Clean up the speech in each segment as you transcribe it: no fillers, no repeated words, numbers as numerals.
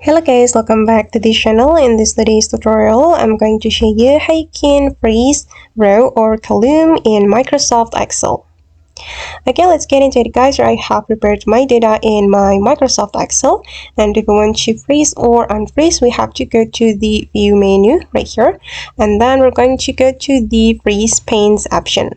Hello guys, welcome back to this channel. In this today's tutorial, I'm going to show you how you can freeze row or column in Microsoft Excel. Okay, let's get into it guys. I have prepared my data in my Microsoft Excel, and if we want to freeze or unfreeze, we have to go to the view menu right here, and then we're going to go to the freeze panes option.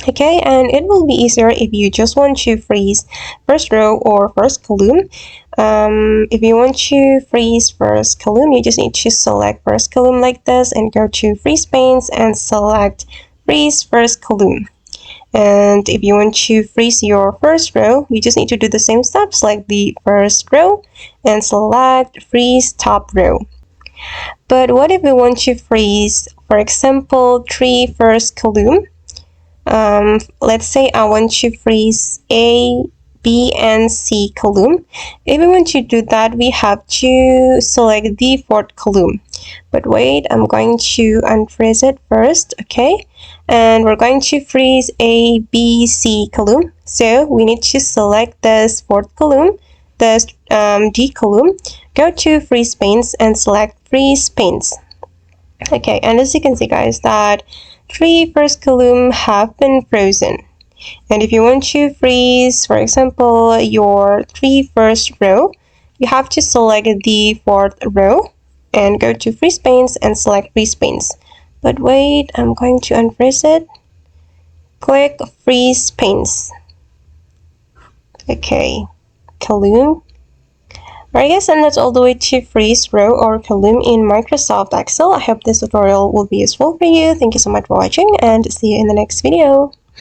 Okay, and it will be easier if you just want to freeze first row or first column. If you want to freeze first column, you just need to select first column like this and go to freeze panes and select freeze first column. And if you want to freeze your first row, you just need to do the same steps like the first row and select freeze top row. But what if we want to freeze, for example, three first column? Let's say I want to freeze A, B, and C column. If we want to do that, we have to select the fourth column. But wait, I'm going to unfreeze it first, okay? And we're going to freeze A, B, C column. So we need to select this fourth column, this D column, go to freeze panes and select freeze panes. Okay, and as you can see guys, that three first column have been frozen. And if you want to freeze, for example, your three first row, you have to select the fourth row and go to freeze panes and select freeze panes. But wait, I'm going to unfreeze it. Click freeze panes. Okay, column. Alright guys, and that's all the way to freeze row or column in Microsoft Excel. I hope this tutorial will be useful for you. Thank you so much for watching and see you in the next video.